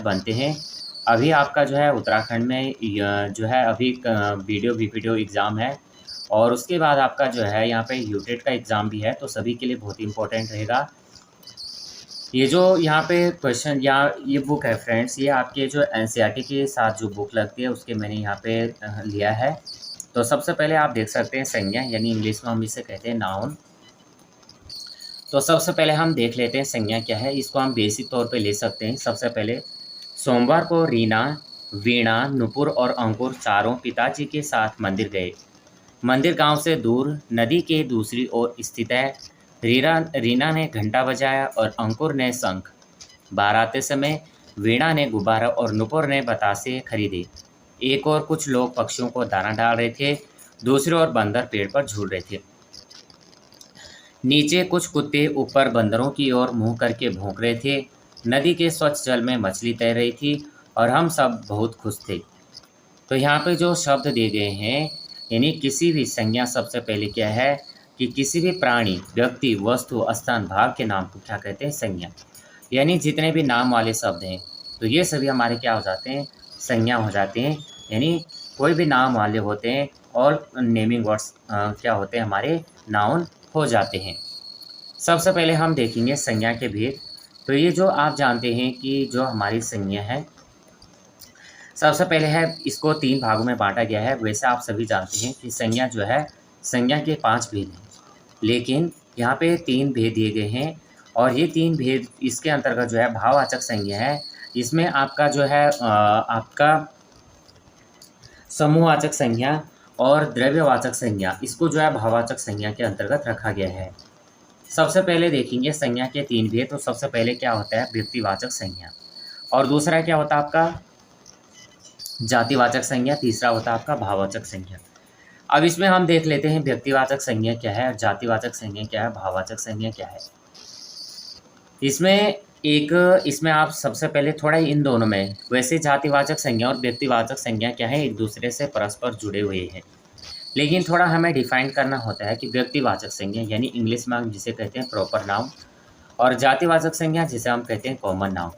बनते हैं। अभी आपका जो है उत्तराखंड में जो है अभी वीडियो एग्ज़ाम है और उसके बाद आपका जो है यहाँ पे यूटेट का एग्ज़ाम भी है, तो सभी के लिए बहुत इम्पोर्टेंट रहेगा। ये जो यहाँ पे क्वेश्चन या ये बुक है फ्रेंड्स, ये आपके जो एनसीईआरटी के साथ जो बुक लगती है उसके मैंने यहाँ पे लिया है। तो सबसे पहले आप देख सकते हैं संज्ञा, यानी इंग्लिश में हम इसे कहते हैं नाउन। तो सबसे पहले हम देख लेते हैं संज्ञा क्या है। इसको हम बेसिक तौर पे ले सकते हैं। सबसे पहले सोमवार को रीना, वीणा, नुपुर और अंकुर चारों पिताजी के साथ मंदिर गए। मंदिर गांव से दूर नदी के दूसरी ओर स्थित है। रीना ने घंटा बजाया और अंकुर ने शंख। बाहर आते समय वीणा ने गुब्बारा और नुपुर ने बतासे खरीदे। एक और कुछ लोग पक्षियों को दाना डाल रहे थे, दूसरी ओर बंदर पेड़ पर झूल रहे थे। नीचे कुछ कुत्ते ऊपर बंदरों की ओर मुंह करके भौंक रहे थे। नदी के स्वच्छ जल में मछली तैर रही थी और हम सब बहुत खुश थे। तो यहाँ पे जो शब्द दिए गए हैं, यानी किसी भी संज्ञा, सबसे पहले क्या है कि किसी भी प्राणी, व्यक्ति, वस्तु, स्थान, भाव के नाम को क्या कहते हैं? संज्ञा। यानी जितने भी नाम वाले शब्द हैं तो ये सभी हमारे क्या हो जाते हैं? संज्ञा हो जाते हैं। यानी कोई भी नाम वाले होते हैं और नेमिंग वर्ड्स क्या होते हैं? हमारे नाउन हो जाते हैं। सबसे पहले हम देखेंगे संज्ञा के भेद। तो ये जो आप जानते हैं कि जो हमारी संज्ञा है, सबसे पहले है इसको 3 भागों में बांटा गया है। वैसे आप सभी जानते हैं कि संज्ञा जो है, संज्ञा के 5 भेद हैं, लेकिन यहाँ पे 3 भेद दिए गए हैं और ये 3 भेद इसके अंतर्गत जो है भाववाचक संज्ञा है। इसमें आपका जो है आपका समूहवाचक संज्ञा और द्रव्यवाचक संज्ञा, इसको जो है भाववाचक संज्ञा के अंतर्गत रखा गया है। सबसे पहले देखेंगे संज्ञा के 3 भेद। तो सबसे पहले क्या होता है? व्यक्तिवाचक संज्ञा। और दूसरा क्या होता है आपका? जातिवाचक संज्ञा। तीसरा होता है आपका भाववाचक संज्ञा। अब इसमें हम देख लेते हैं व्यक्तिवाचक संज्ञा क्या है, जातिवाचक संज्ञा क्या है, भाववाचक संज्ञा क्या है। इसमें आप सबसे पहले थोड़ा इन दोनों में, वैसे जातिवाचक संज्ञा और व्यक्तिवाचक संज्ञा क्या है? एक दूसरे से परस्पर जुड़े हुए हैं, लेकिन थोड़ा हमें डिफाइन करना होता है कि व्यक्तिवाचक संज्ञा यानी इंग्लिश में हम जिसे कहते हैं प्रॉपर नाउन, और जातिवाचक संज्ञा जिसे हम कहते हैं कॉमन नाउन।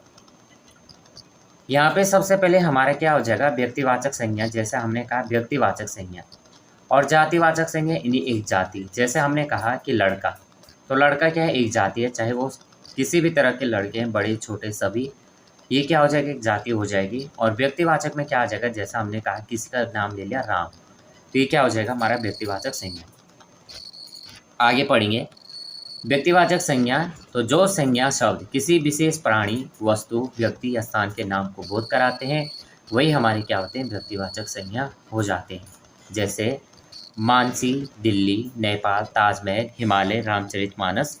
यहाँ पे सबसे पहले हमारा क्या हो जाएगा? व्यक्तिवाचक संज्ञा, जैसे हमने कहा व्यक्तिवाचक संज्ञा, और जातिवाचक संज्ञा यानी एक जाति। जैसे हमने कहा कि लड़का, तो लड़का क्या है? एक जाति है, चाहे वो किसी भी तरह के लड़के हैं, बड़े छोटे सभी, ये क्या हो जाएगा? एक जाति हो जाएगी। और व्यक्तिवाचक में क्या आ जाएगा? जैसा हमने कहा किसी का नाम ले लिया राम, तो ये क्या हो जाएगा? हमारा व्यक्तिवाचक संज्ञा। आगे पढ़ेंगे व्यक्तिवाचक संज्ञा। तो जो संज्ञा शब्द किसी विशेष प्राणी, वस्तु, व्यक्ति या स्थान के नाम को बोध कराते हैं, वही हमारे क्या होते हैं? व्यक्तिवाचक संज्ञा हो जाते हैं। जैसे मानसी, दिल्ली, नेपाल, ताजमहल, हिमालय, रामचरितमानस।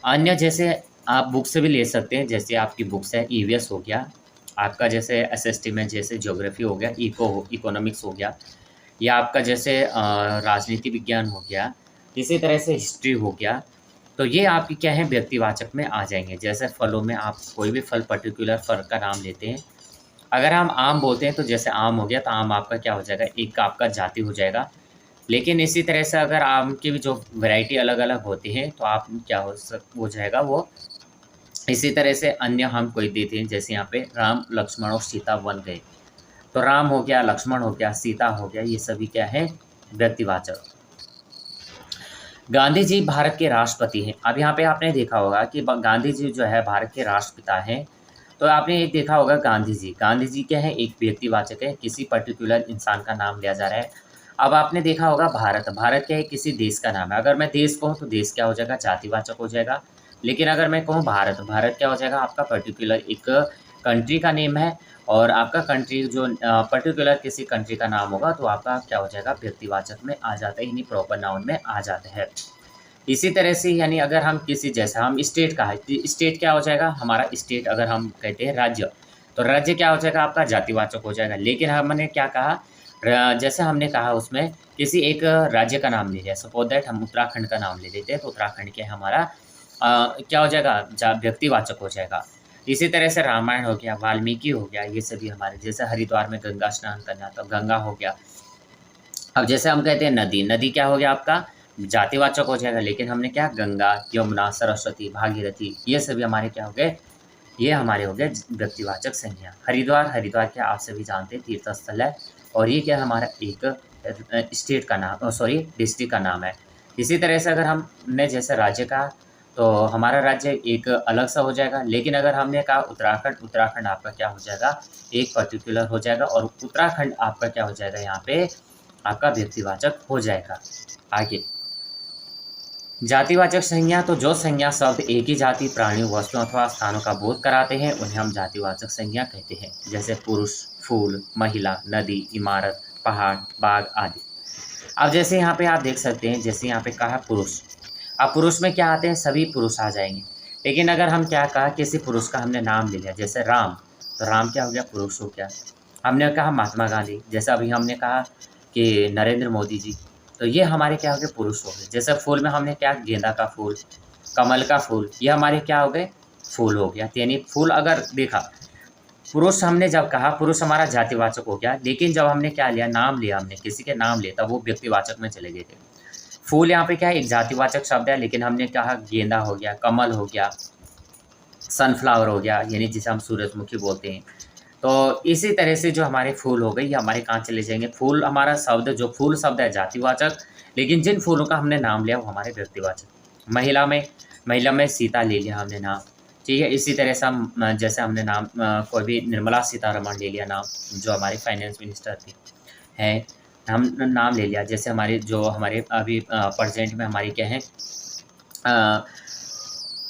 अन्य जैसे आप बुक से भी ले सकते हैं, जैसे आपकी बुक्स है ईवीएस हो गया आपका, जैसे एसएसटी में जैसे ज्योग्राफी हो गया, इकोनॉमिक्स हो गया, या आपका जैसे राजनीति विज्ञान हो गया, इसी तरह से हिस्ट्री हो गया। तो ये आपकी क्या है? व्यक्तिवाचक में आ जाएंगे। जैसे फलों में आप कोई भी फल, पर्टिकुलर फल का नाम लेते हैं, अगर हम आम बोलते हैं तो जैसे आम हो गया, तो आम आपका क्या हो जाएगा? एक आपका जाति हो जाएगा। लेकिन इसी तरह से अगर आम की भी जो वैरायटी अलग अलग होती है, तो आप क्या हो जाएगा वो, इसी तरह से अन्य हम कोई देते हैं। जैसे यहाँ पे राम, लक्ष्मण और सीता वन गए, तो राम हो गया, लक्ष्मण हो गया, सीता हो गया, ये सभी क्या है? व्यक्तिवाचक। गांधी जी भारत के राष्ट्रपति हैं। अब यहाँ पे आपने देखा होगा कि गांधी जी जो है भारत के राष्ट्रपिता हैं। तो आपने एक देखा होगा गांधी जी क्या है? एक व्यक्तिवाचक है, किसी पर्टिकुलर इंसान का नाम लिया जा रहा है। अब आपने देखा होगा भारत क्या है? किसी देश का नाम है। अगर मैं देश कहूँ तो देश क्या हो जाएगा? जातिवाचक हो जाएगा। लेकिन अगर मैं कहूँ भारत क्या हो जाएगा? आपका पर्टिकुलर एक कंट्री का नेम है, और आपका कंट्री जो पर्टिकुलर किसी कंट्री का नाम होगा तो आपका क्या हो जाएगा? व्यक्तिवाचक में आ जाता है, यानी प्रॉपर नाउन में आ जाता है। इसी तरह से यानी अगर हम किसी, जैसा हम स्टेट का है, स्टेट क्या हो जाएगा? हमारा स्टेट अगर हम कहते हैं राज्य, तो राज्य क्या हो जाएगा? आपका जातिवाचक हो जाएगा। लेकिन हमने क्या कहा? जैसे हमने कहा उसमें किसी एक राज्य का नाम ले लिया, सपोज दैट हम उत्तराखंड का नाम ले लेते हैं, तो उत्तराखंड के हमारा क्या हो जाएगा? व्यक्तिवाचक हो जाएगा। इसी तरह से रामायण हो गया, वाल्मीकि हो गया, ये सभी हमारे, जैसे हरिद्वार में गंगा स्नान करना, तो गंगा हो गया। अब जैसे हम कहते हैं नदी, नदी क्या हो गया? आपका जातिवाचक हो जाएगा। लेकिन हमने क्या? गंगा, यमुना, सरस्वती, भागीरथी, ये सभी हमारे क्या हो गए? ये हमारे हो गए व्यक्तिवाचक संज्ञा। हरिद्वार, हरिद्वार क्या आप सभी जानते हैं तीर्थ स्थल है, और ये क्या हमारा एक स्टेट का नाम, सॉरी डिस्ट्रिक्ट का नाम है। इसी तरह से अगर हमने जैसे राज्य का, तो हमारा राज्य एक अलग सा हो जाएगा, लेकिन अगर हमने कहा उत्तराखंड, उत्तराखंड आपका क्या हो जाएगा, एक पर्टिकुलर हो जाएगा, और उत्तराखंड आपका क्या हो जाएगा, यहाँ पे आपका व्यक्तिवाचक हो जाएगा। आगे जातिवाचक संज्ञा, तो जो संज्ञा शब्द एक ही जाति, प्राणियों, वस्तुओं अथवा स्थानों का बोध कराते हैं उन्हें हम जातिवाचक संज्ञा कहते हैं। जैसे पुरुष, फूल, महिला, नदी, इमारत, पहाड़, बाग आदि। अब जैसे यहाँ पे आप देख सकते हैं, जैसे यहाँ पे कहा पुरुष, अब पुरुष में क्या आते हैं, सभी पुरुष आ जाएंगे। लेकिन अगर हम क्या कहा, किसी पुरुष का हमने नाम ले लिया, जैसे राम, तो राम क्या हो गया, पुरुष हो गया। हमने कहा महात्मा गांधी, जैसे अभी हमने कहा कि नरेंद्र मोदी जी, तो ये हमारे क्या हो गए, पुरुष हो गए। जैसे फूल में हमने क्या, गेंदा का फूल, कमल का फूल, ये हमारे क्या हो गए, फूल हो गया। यानी फूल अगर देखा, पुरुष हमने जब कहा, पुरुष हमारा जातिवाचक हो गया, लेकिन जब हमने क्या लिया, नाम लिया, हमने किसी के नाम लिया, तब वो व्यक्तिवाचक में चले गए थे। फूल यहाँ पे क्या है, एक जातिवाचक शब्द है, लेकिन हमने कहा गेंदा हो गया, कमल हो गया, सनफ्लावर हो गया, यानी जिसे हम सूरजमुखी बोलते हैं। तो इसी तरह से जो हमारे फूल हो गए, ये हमारे कहाँ चले जाएंगे, फूल हमारा शब्द, जो फूल शब्द है जातिवाचक, लेकिन जिन फूलों का हमने नाम लिया वो हमारे व्यक्तिवाचक। महिला में सीता ले लिया हमने नाम, ठीक है। इसी तरह से हम जैसे हमने नाम कोई भी निर्मला सीतारमण ले लिया नाम, जो हमारे फाइनेंस मिनिस्टर थी है, हम नाम ले लिया। जैसे हमारे जो हमारे अभी प्रेजेंट में हमारी क्या है,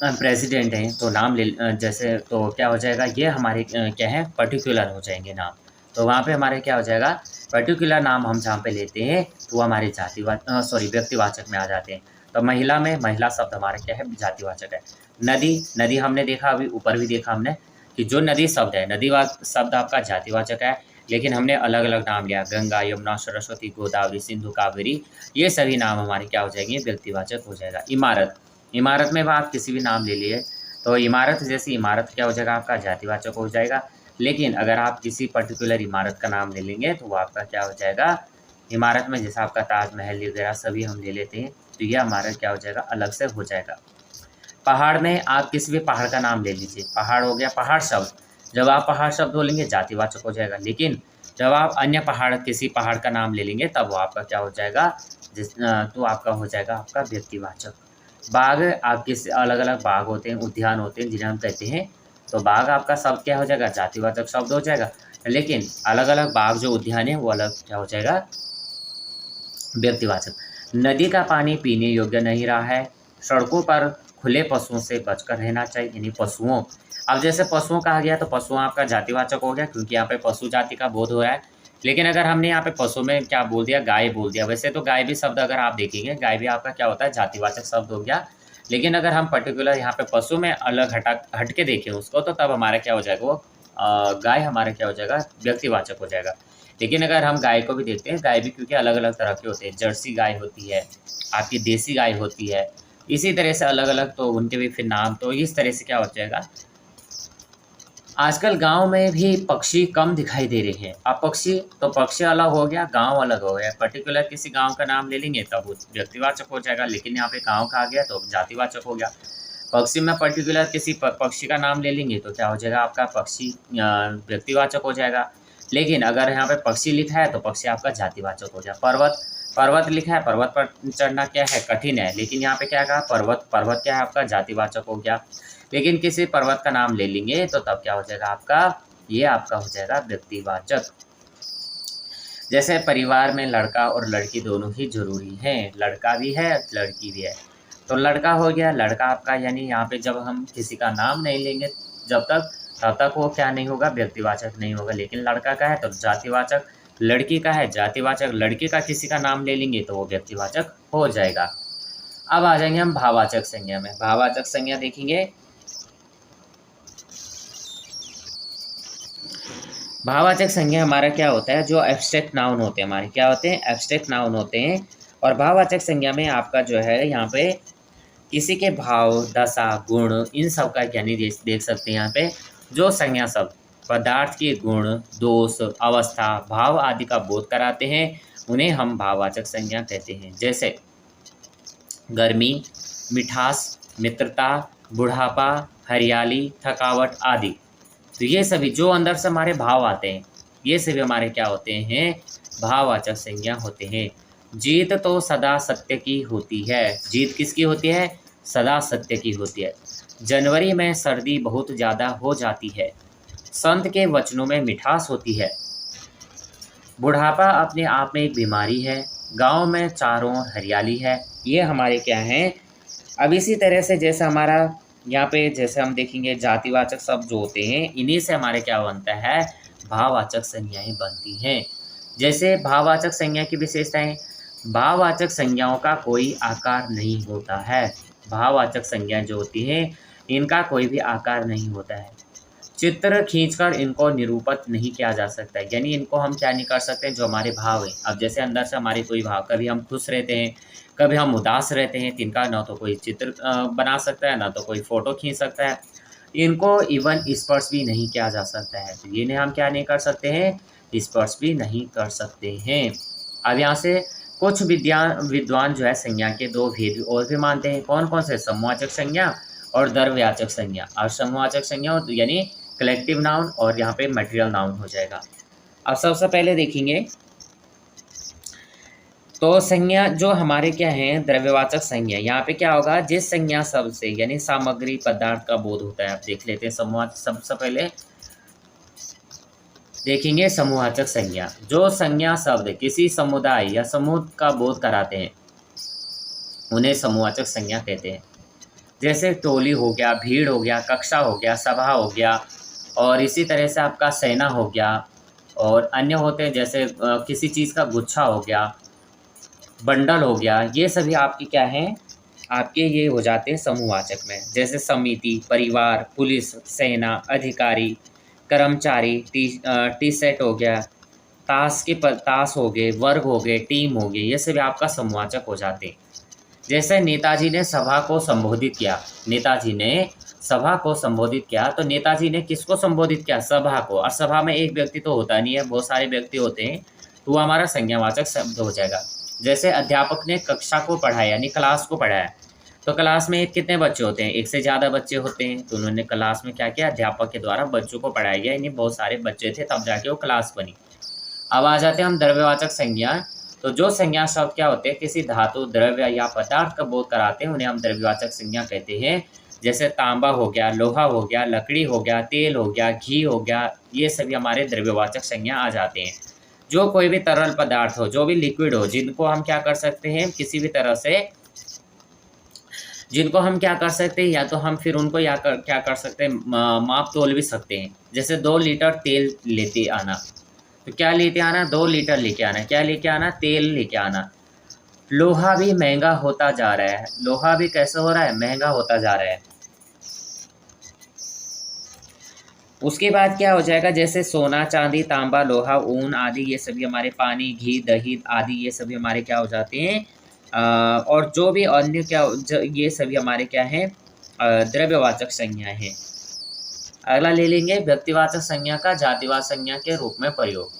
प्रेसिडेंट हैं, तो नाम ले जैसे, तो क्या हो जाएगा, ये हमारे क्या है, पर्टिकुलर हो जाएंगे नाम। तो वहाँ पे हमारे क्या हो जाएगा, पर्टिकुलर नाम हम जहाँ पे लेते हैं तो वो हमारे व्यक्तिवाचक में आ जाते हैं। तो महिला में महिला शब्द हमारा क्या है, जातिवाचक है। नदी, नदी हमने देखा, अभी ऊपर भी देखा हमने कि जो नदी शब्द है, नदी शब्द आपका जातिवाचक है, लेकिन हमने अलग अलग नाम लिया, गंगा, यमुना, सरस्वती, गोदावरी, सिंधु, कावेरी, ये सभी नाम हमारे क्या हो जाएंगे, व्यक्तिवाचक हो जाएगा। इमारत, इमारत में आप किसी भी नाम ले लिए, तो इमारत जैसी इमारत क्या हो जाएगा, आपका जातिवाचक हो जाएगा। लेकिन अगर आप किसी पर्टिकुलर इमारत का नाम ले लेंगे तो वो आपका क्या हो जाएगा, इमारत में जैसा आपका ताजमहल वगैरह सभी हम ले लेते हैं, तो यह हमारा क्या हो जाएगा, अलग से हो जाएगा। पहाड़ में आप किसी भी पहाड़ का नाम ले लीजिए, पहाड़ हो गया, पहाड़ शब्द, जब आप पहाड़ शब्द बोलेंगे जातिवाचक हो जाएगा, लेकिन जब आप अन्य पहाड़, किसी पहाड़ का नाम ले लेंगे तब वो आपका क्या हो जाएगा, तो आपका हो जाएगा आपका व्यक्तिवाचक। बाग, आप किस अलग अलग बाग होते हैं, उद्यान होते हैं जिन्हें हम कहते हैं, तो बाग आपका शब्द क्या हो जाएगा, जातिवाचक शब्द हो जाएगा, लेकिन अलग अलग बाग जो उद्यान है वो अलग क्या हो जाएगा, व्यक्तिवाचक। नदी का पानी पीने योग्य नहीं रहा है, सड़कों पर खुले पशुओं से बचकर रहना चाहिए, यानी पशुओं, अब जैसे पशुओं कहा गया तो पशुओं आपका जातिवाचक हो गया, क्योंकि यहाँ पे पशु जाति का बोध हो रहा है। लेकिन अगर हमने यहाँ पे पशु में क्या बोल दिया, गाय बोल दिया, वैसे तो गाय भी शब्द अगर आप देखेंगे, गाय भी आपका क्या होता है, जातिवाचक शब्द हो गया, लेकिन अगर हम पर्टिकुलर यहाँ पे पशु में अलग हट के देखें उसको, तो तब हमारा क्या हो जाएगा, वो गाय हमारा क्या हो जाएगा, व्यक्तिवाचक हो जाएगा। लेकिन अगर हम गाय को भी देखते हैं, गाय भी क्योंकि अलग अलग तरह के होते हैं, जर्सी गाय होती है, आपकी देसी गाय होती है, इसी तरह से अलग अलग, तो उनके भी फिर नाम, तो इस तरह से क्या हो जाएगा। आजकल गांव में भी पक्षी कम दिखाई दे रहे हैं। अब पक्षी, तो पक्षी अलग हो गया, गांव अलग हो गया, पर्टिकुलर किसी गांव का नाम ले लेंगे तब वो व्यक्तिवाचक हो जाएगा, लेकिन यहाँ पे गांव का आ गया तो जातिवाचक हो गया। पक्षी में पर्टिकुलर किसी पक्षी का नाम ले लेंगे तो क्या हो जाएगा, आपका पक्षी व्यक्तिवाचक हो जाएगा। लेकिन अगर यहाँ पे पक्षी लिखा है तो पक्षी आपका जातिवाचक हो जाएगा। पर्वत, पर्वत लिखा है, पर्वत पर चढ़ना क्या है, कठिन है, लेकिन यहाँ पे क्या कहा, पर्वत, पर्वत क्या है, आपका जातिवाचक हो गया। लेकिन किसी पर्वत का नाम ले लेंगे तो तब क्या हो जाएगा, आपका ये आपका हो जाएगा व्यक्तिवाचक। जैसे परिवार में लड़का और लड़की दोनों ही जरूरी हैं, लड़का भी है लड़की भी है, तो लड़का हो गया, लड़का आपका, यानी यहाँ पे जब हम किसी का नाम नहीं लेंगे जब तक, तब तक वो क्या नहीं होगा, व्यक्तिवाचक नहीं होगा। लेकिन लड़का का है तो जातिवाचक, लड़की का है जातिवाचक, लड़की का किसी का नाम ले लेंगे तो वो व्यक्तिवाचक हो जाएगा। अब आ जाएंगे हम भाववाचक संज्ञा में। भाववाचक संज्ञा देखेंगे, भाववाचक संज्ञा हमारा क्या होता है, जो एब्स्ट्रैक्ट नाउन होते हैं, हमारे क्या होते हैं, एब्स्ट्रैक्ट नाउन होते हैं। और भाववाचक संज्ञा में आपका जो है यहाँ पे किसी के भाव, दशा, गुण, इन सब का यानी देख सकते हैं यहाँ पे, जो संज्ञा शब्द पदार्थ के गुण, दोष, अवस्था, भाव आदि का बोध कराते हैं उन्हें हम भाववाचक संज्ञा कहते हैं। जैसे गर्मी, मिठास, मित्रता, बुढ़ापा, हरियाली, थकावट आदि। तो ये सभी जो अंदर से हमारे भाव आते हैं, ये सभी हमारे क्या होते हैं, भाववाचक संज्ञा होते हैं। जीत तो सदा सत्य की होती है। जीत किसकी होती है? सदा सत्य की होती है। जनवरी में सर्दी बहुत ज़्यादा हो जाती है। संत के वचनों में मिठास होती है। बुढ़ापा अपने आप में एक बीमारी है। गांव में चारों ओर हरियाली है। ये हमारे क्या हैं? अब इसी तरह से जैसे हमारा यहाँ पे जैसे हम देखेंगे जातिवाचक शब्द जो होते हैं, इन्हीं से हमारे क्या बनता है, भाववाचक संज्ञाएं बनती हैं। जैसे भाववाचक संज्ञा की विशेषताएं, भाववाचक संज्ञाओं का कोई आकार नहीं होता है। भाववाचक संज्ञा जो होती हैं, इनका कोई भी आकार नहीं होता है। चित्र खींचकर इनको निरूपित नहीं किया जा सकता है, यानी इनको हम क्या नहीं कर सकते, जो हमारे भाव हैं। अब जैसे अंदर से हमारे कोई भाव, कभी हम खुश रहते हैं, कभी हम उदास रहते हैं, तो इनका ना तो कोई चित्र बना सकता है, ना तो कोई फ़ोटो खींच सकता है। इनको इवन स्पर्श भी नहीं किया जा सकता है। तो इन्हें हम क्या नहीं कर सकते हैं, स्पर्श भी नहीं कर सकते हैं। अब यहाँ से कुछ विद्वान जो है संज्ञा के दो भेद और भी मानते हैं। कौन कौन से? समूहवाचक संज्ञा और द्रव्यवाचक संज्ञा। और समूहवाचक संज्ञा यानी कलेक्टिव नाउन, और यहाँ पे मटेरियल नाउन हो जाएगा। अब सबसे पहले देखेंगे तो संज्ञा जो हमारे क्या हैं, द्रव्यवाचक संज्ञा। यहाँ पे क्या होगा, जिस संज्ञा शब्द से यानी सामग्री पदार्थ का बोध होता है। आप देख लेते हैं समूहवाचक। सबसे पहले देखेंगे समूहवाचक संज्ञा। जो संज्ञा शब्द किसी समुदाय या समूह का बोध कराते हैं, उन्हें समूहवाचक संज्ञा कहते हैं। जैसे टोली हो गया, भीड़ हो गया, कक्षा हो गया, सभा हो गया, और इसी तरह से आपका सेना हो गया, और अन्य होते हैं जैसे किसी चीज़ का गुच्छा हो गया, बंडल हो गया। ये सभी आपकी क्या हैं, आपके ये हो जाते हैं समूहवाचक में। जैसे समिति, परिवार, पुलिस, सेना, अधिकारी, कर्मचारी, टी सेट हो गया, ताश हो गए, वर्ग हो गए, टीम हो गई, ये सभी आपका समूहवाचक हो जाते हैं। जैसे नेताजी ने सभा को संबोधित किया, नेताजी ने सभा को संबोधित किया, तो नेताजी ने किसको संबोधित किया? सभा को। और सभा में एक व्यक्ति तो होता नहीं है, बहुत सारे व्यक्ति होते हैं, तो वो हमारा संज्ञावाचक शब्द हो जाएगा। जैसे अध्यापक ने कक्षा को पढ़ाया, यानी क्लास को पढ़ाया, तो क्लास में कितने बच्चे होते हैं? एक से ज़्यादा बच्चे होते हैं। तो उन्होंने क्लास में क्या किया, अध्यापक के द्वारा बच्चों को पढ़ाया गया, यानी बहुत सारे बच्चे थे, तब जाके वो क्लास बनी। अब आ जाते हैं हम द्रव्यवाचक संज्ञा। तो जो संज्ञा शब्द क्या होते हैं, किसी धातु, द्रव्य या पदार्थ का बोध कराते हैं, उन्हें हम द्रव्यवाचक संज्ञा कहते हैं। जैसे तांबा हो गया, लोहा हो गया, लकड़ी हो गया, तेल हो गया, घी हो गया, ये सभी हमारे द्रव्यवाचक संज्ञा आ जाते हैं। जो कोई भी तरल पदार्थ हो, जो भी लिक्विड हो, जिनको हम क्या कर सकते हैं, किसी भी तरह से जिनको हम क्या कर सकते हैं, या तो हम फिर उनको क्या कर सकते हैं, माप तोल भी सकते हैं। जैसे 2 लीटर तेल लेते आना, तो क्या लेते आना, 2 लीटर लेके आना, क्या लेके आना, तेल लेके आना। लोहा भी महंगा होता जा रहा है। लोहा भी कैसे हो रहा है, महंगा होता जा रहा है। उसके बाद क्या हो जाएगा, जैसे सोना, चांदी, तांबा, लोहा, ऊन आदि, ये सभी हमारे, पानी, घी, दही आदि, ये सभी हमारे क्या हो जाते हैं, और जो भी अन्य ये सभी हमारे क्या हैं, द्रव्यवाचक संज्ञा हैं। अगला ले लेंगे व्यक्तिवाचक संज्ञा का जातिवाचक संज्ञा के रूप में प्रयोग।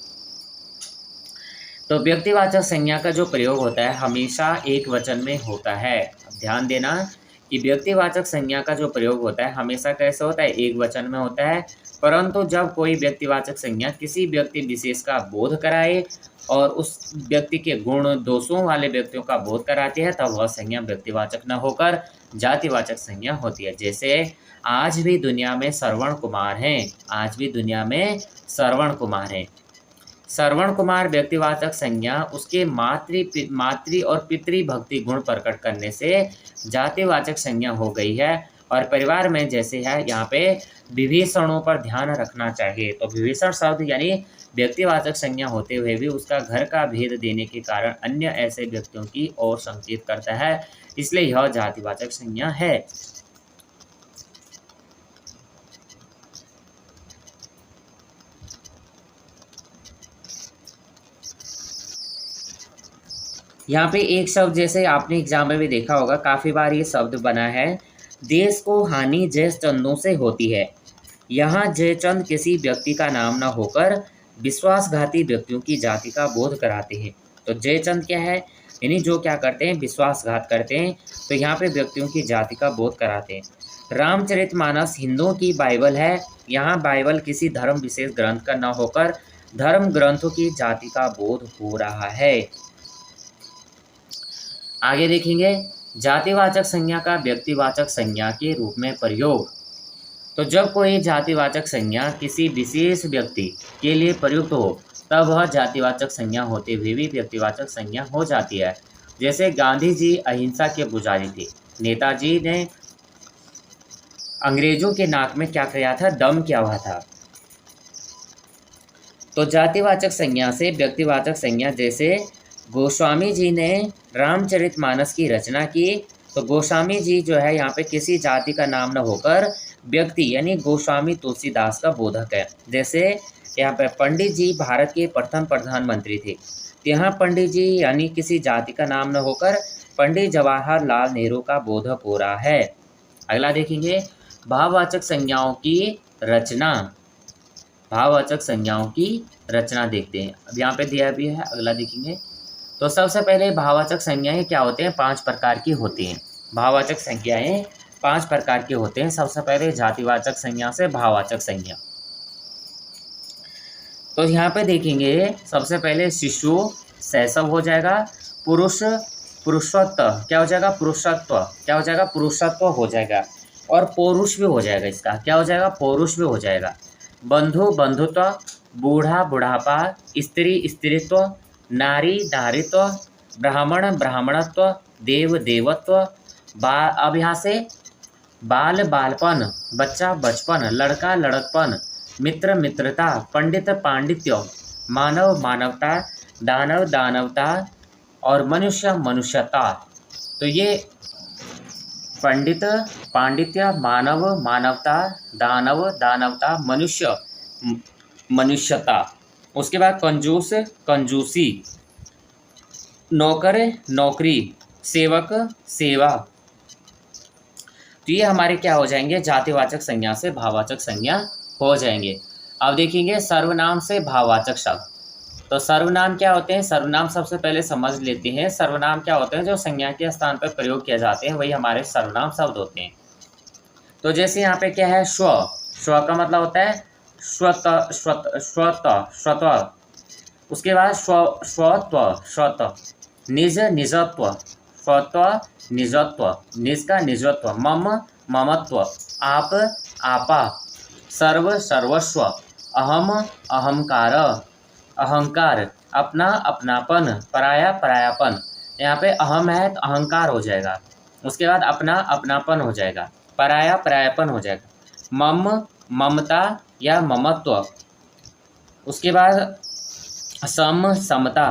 तो व्यक्तिवाचक संज्ञा का जो प्रयोग होता है हमेशा एक वचन में होता है। अब ध्यान देना कि व्यक्तिवाचक संज्ञा का जो प्रयोग होता है हमेशा कैसे होता है, एक वचन में होता है। परंतु जब कोई व्यक्तिवाचक संज्ञा किसी व्यक्ति विशेष का बोध कराए और उस व्यक्ति के गुण दोषों वाले व्यक्तियों का बोध कराती है, तब वह संज्ञा व्यक्तिवाचक न होकर जातिवाचक संज्ञा होती है। जैसे आज भी दुनिया में श्रवण कुमार हैं, आज भी दुनिया में श्रवण कुमार हैं। श्रवण कुमार व्यक्तिवाचक संज्ञा उसके मातृ और पितृ भक्ति गुण प्रकट करने से जातिवाचक संज्ञा हो गई है। और परिवार में जैसे है, यहाँ पे विभीषणों पर ध्यान रखना चाहिए। तो विभीषण शब्द यानी व्यक्तिवाचक संज्ञा होते हुए भी उसका घर का भेद देने के कारण अन्य ऐसे व्यक्तियों की ओर संकेत करता है, इसलिए यह जातिवाचक संज्ञा है। यहाँ पे एक शब्द जैसे आपने एग्जाम में भी देखा होगा, काफ़ी बार ये शब्द बना है, देश को हानि जयचंदों से होती है। यहाँ जयचंद किसी व्यक्ति का नाम न होकर विश्वासघाती व्यक्तियों की जाति का बोध कराते हैं। तो जयचंद क्या है, यानी जो क्या करते हैं, विश्वासघात करते हैं। तो यहाँ पे व्यक्तियों की जाति का बोध कराते हैं। रामचरितमानस हिंदुओं की बाइबल है। यहाँ बाइबल किसी धर्म विशेष ग्रंथ का न होकर धर्म ग्रंथों की जाति का बोध हो रहा है। आगे देखेंगे जातिवाचक संज्ञा का व्यक्तिवाचक संज्ञा के रूप में प्रयोग। तो जब कोई जातिवाचक संज्ञा किसी विशेष व्यक्ति के लिए प्रयुक्त हो तब वह जातिवाचक संज्ञा होते हुए भी व्यक्तिवाचक संज्ञा हो जाती है। जैसे गांधी जी अहिंसा के पुजारी थे, नेताजी ने अंग्रेजों के नाक में क्या किया था, दम किया हुआ था। तो जातिवाचक संज्ञा से व्यक्तिवाचक संज्ञा, जैसे गोस्वामी जी ने रामचरितमानस की रचना की, तो गोस्वामी जी जो है यहाँ पे किसी जाति का नाम न होकर व्यक्ति यानी गोस्वामी तुलसीदास का बोधक है। जैसे यहाँ पे पंडित जी भारत के प्रथम प्रधानमंत्री थे, तो यहाँ पंडित जी यानी किसी जाति का नाम न होकर पंडित जवाहरलाल नेहरू का बोधक हो रहा है। अगला देखेंगे भाववाचक संज्ञाओं की रचना। भाववाचक संज्ञाओं की रचना देखते हैं। अब यहाँ पे दिया भी है, अगला देखेंगे। तो सबसे पहले भाववाचक संज्ञाएं क्या होते हैं, 5 प्रकार की होती हैं। भाववाचक संज्ञाएं 5 प्रकार के होते हैं। सबसे पहले जातिवाचक संज्ञा से भाववाचक संज्ञा। तो यहाँ पे देखेंगे सबसे पहले शिशु शैशव हो जाएगा, पुरुष पुरुषत्व क्या हो जाएगा, पुरुषत्व क्या हो जाएगा, पुरुषत्व हो जाएगा, और पौरुष भी हो जाएगा, इसका क्या हो जाएगा, पौरुष भी हो जाएगा। बंधु बंधुत्व, बूढ़ा बुढ़ापा, स्त्री स्त्रीत्व, नारी नारीत्व, ब्राह्मण ब्राह्मणत्व, देव देवत्व। अब यहाँ से बाल बालपन, बच्चा बचपन, लड़का लड़कपन, मित्र मित्रता, पंडित पांडित्य, मानव मानवता, दानव दानवता और मनुष्य मनुष्यता। तो ये पंडित पांडित्य, मानव मानवता, दानव दानवता, मनुष्य मनुष्यता। उसके बाद कंजूस कंजूसी, नौकर नौकरी, सेवक सेवा। तो ये हमारे क्या हो जाएंगे, जातिवाचक संज्ञा से भाववाचक संज्ञा हो जाएंगे। अब देखेंगे सर्वनाम से भाववाचक शब्द। तो सर्वनाम क्या होते हैं, सर्वनाम सबसे पहले समझ लेते हैं। सर्वनाम क्या होते हैं, जो संज्ञा के स्थान पर प्रयोग किए जाते हैं वही हमारे सर्वनाम शब्द होते हैं। तो जैसे यहाँ पे क्या है, स्व, स्व का मतलब होता है स्वत स्वत स्वत स्वत। उसके बाद स्वत्व स्वत, निज निजत्व, स्वत्व निजत्व, निज का निजत्व, मम ममत्व, आप आपा, सर्व सर्वस्व, अहम अहंकार अहंकार, अपना अपनापन, पराया परायापन। यहाँ पे अहम है तो अहंकार हो जाएगा, उसके बाद अपना अपनापन हो जाएगा, पराया परायापन हो जाएगा, मम ममता या ममत्व, उसके बाद सम समता।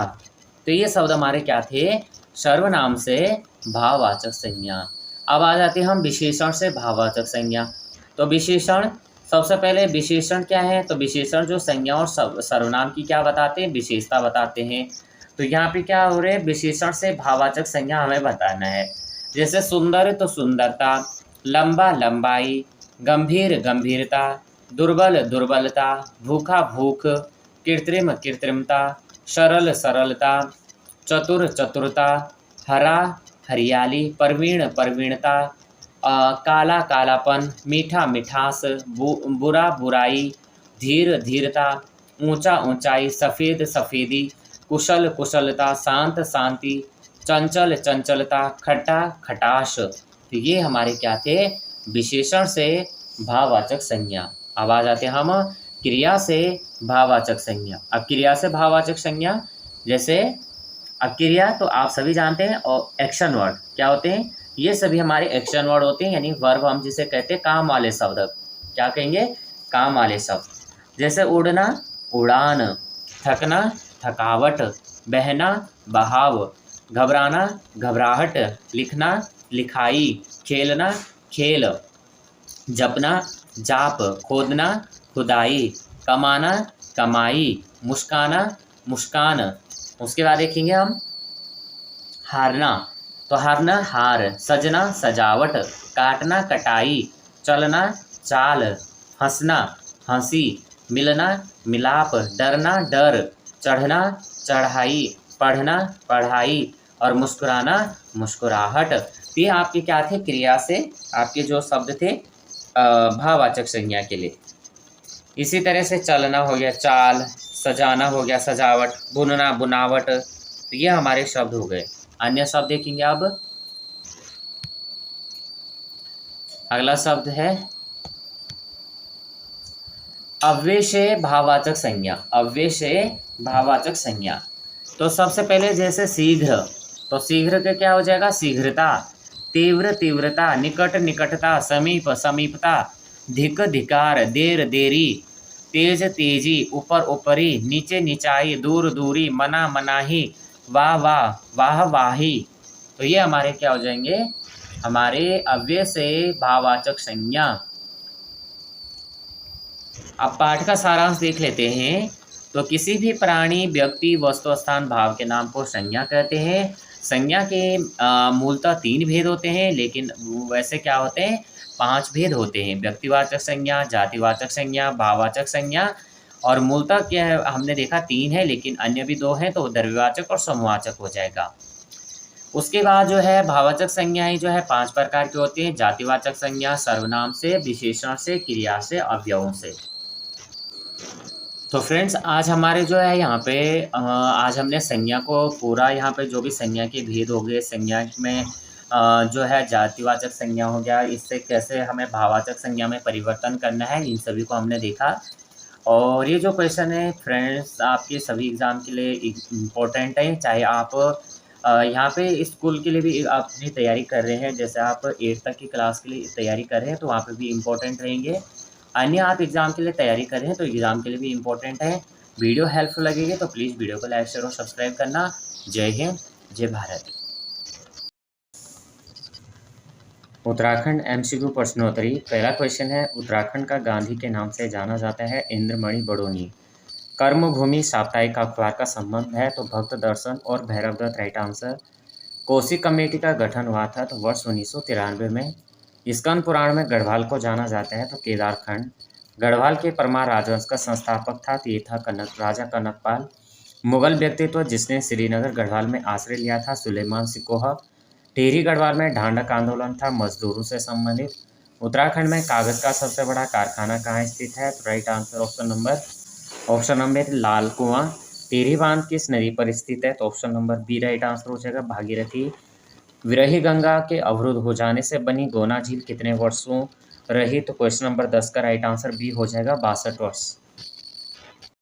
तो ये शब्द हमारे क्या थे, सर्वनाम से भाववाचक संज्ञा। अब आ जाते हैं हम विशेषण से भाववाचक संज्ञा। तो विशेषण, सबसे पहले विशेषण क्या है, तो विशेषण जो संज्ञा और सर्वनाम की क्या बताते हैं, विशेषता बताते हैं। तो यहाँ पे क्या हो रहे हैं, विशेषण से भाववाचक संज्ञा हमें बताना है। जैसे सुंदर तो सुंदरता, लंबा लंबाई, गंभीर गंभीरता, दुर्बल दुर्बलता, भूखा भूख, कृत्रिम कृत्रिमता, सरल सरलता, चतुर चतुरता, हरा हरियाली, प्रवीण प्रवीणता, काला कालापन, मीठा मिठास, बुरा बुराई, धीर धीरता, ऊंचा ऊंचाई, सफ़ेद सफ़ेदी, कुशल कुशलता, शांत शांति, चंचल चंचलता, खट्टा खटाश। तो ये हमारे क्या थे, विशेषण से भाववाचक संज्ञा। अब आ जाते हैं हम क्रिया से भाववाचक संज्ञा। अब क्रिया से भाववाचक संज्ञा, जैसे अब क्रिया तो आप सभी जानते हैं, और एक्शन वर्ड क्या होते हैं, ये सभी हमारे एक्शन वर्ड होते हैं, यानी वर्ब हम जिसे कहते हैं काम वाले शब्द। क्या कहेंगे, काम वाले शब्द। जैसे उड़ना उड़ान, थकना थकावट, बहना बहाव, घबराना घबराहट, लिखना लिखाई, खेलना खेल, जपना जाप, खोदना खुदाई, कमाना कमाई, मुस्काना मुस्कान। उसके बाद देखेंगे हम हारना, तो हारना हार, सजना सजावट, काटना कटाई, चलना चाल, हंसना हंसी, मिलना मिलाप, डरना डर, चढ़ना चढ़ाई, पढ़ना पढ़ाई, और मुस्कुराना मुस्कुराहट। तो ये आपके क्या थे, क्रिया से आपके जो शब्द थे भाववाचक संज्ञा के लिए। इसी तरह से चलना हो गया चाल, सजाना हो गया सजावट, बुनना बुनावट। तो ये हमारे शब्द हो गए। अन्य शब्द देखेंगे अब। अगला शब्द है अव्ययशय भाववाचक संज्ञा। अव्ययशय भाववाचक संज्ञा। तो सबसे पहले जैसे शीघ्र, तो शीघ्र का क्या हो जाएगा, शीघ्रता। तीव्र तीव्रता, निकट निकटता, समीप समीपता, धिक धिकार, देर देरी, तेज तेजी, ऊपर ऊपरी, नीचे नीचाई, दूर दूरी, मना मनाही, वाह वाह वाह वाही। तो ये हमारे क्या हो जाएंगे, हमारे अव्यय से भाववाचक संज्ञा। अब पाठ का सारांश देख लेते हैं। तो किसी भी प्राणी, व्यक्ति, वस्तु, स्थान, भाव के नाम को संज्ञा कहते हैं। संज्ञा के मूलतः 3 भेद होते हैं, लेकिन वैसे क्या होते हैं, 5 भेद होते हैं। व्यक्तिवाचक संज्ञा, जातिवाचक संज्ञा, भाववाचक संज्ञा, और मूलतः क्या है हमने देखा 3 है, लेकिन अन्य भी 2 हैं, तो द्रव्यवाचक और समूहवाचक हो जाएगा। उसके बाद जो है भाववाचक संज्ञाएं जो है 5 प्रकार की होती हैं। जातिवाचक संज्ञा सर्वनाम से, विशेषण से, क्रिया से, अवयवों से। तो फ्रेंड्स आज हमारे जो है यहाँ पे आज हमने संज्ञा को पूरा, यहाँ पे जो भी संज्ञा के भेद हो गए, संज्ञा में जो है जातिवाचक संज्ञा हो गया, इससे कैसे हमें भाववाचक संज्ञा में परिवर्तन करना है, इन सभी को हमने देखा। और ये जो क्वेश्चन है फ्रेंड्स आपके सभी एग्ज़ाम के लिए इम्पोर्टेंट है, चाहे आप यहाँ पे स्कूल के लिए भी अपनी तैयारी कर रहे हैं, जैसे आप 8th तक की क्लास के लिए तैयारी कर रहे हैं तो वहाँ पे भी इम्पोर्टेंट रहेंगे। अन्य आप एग्ज़ाम के लिए तैयारी कर रहे हैं तो एग्ज़ाम के लिए भी इम्पोर्टेंट है। वीडियो हेल्पफुल लगेगी तो प्लीज़ वीडियो को लाइक शेयर और सब्सक्राइब करना। जय हिंद, जय भारत। उत्तराखंड MCQ प्रश्नोत्तरी। पहला क्वेश्चन है, उत्तराखंड का गांधी के नाम से जाना जाता है इंद्रमणि बडोनी। कर्मभूमि साप्ताहिक अखबार का संबंध है तो भक्त दर्शन और Bhairav Dutt right answer. Kosi committee का गठन हुआ था तो वर्ष 1993 में। स्कंद पुराण में गढ़वाल को जाना जाता है तो केदारखंड। गढ़वाल के परमार राजवंश का संस्थापक था तो ये था राजा कनकपाल। मुगल व्यक्तित्व जिसने श्रीनगर गढ़वाल में आश्रय लिया था, सुलेमान सिकोह। टिहरी गढ़वाल में ढांढक आंदोलन था, मजदूरों से संबंधित। उत्तराखंड में कागज का सबसे बड़ा कारखाना कहाँ स्थित है, तो right answer option number Lal Kuan. Tehri बांध किस नदी पर स्थित है, तो option number B right answer हो जाएगा, भागीरथी। विरही गंगा के अवरुद्ध हो जाने से बनी गोना झील कितने वर्षों रही, तो क्वेश्चन नंबर 10 का राइट आंसर बी हो जाएगा, 62 वर्ष।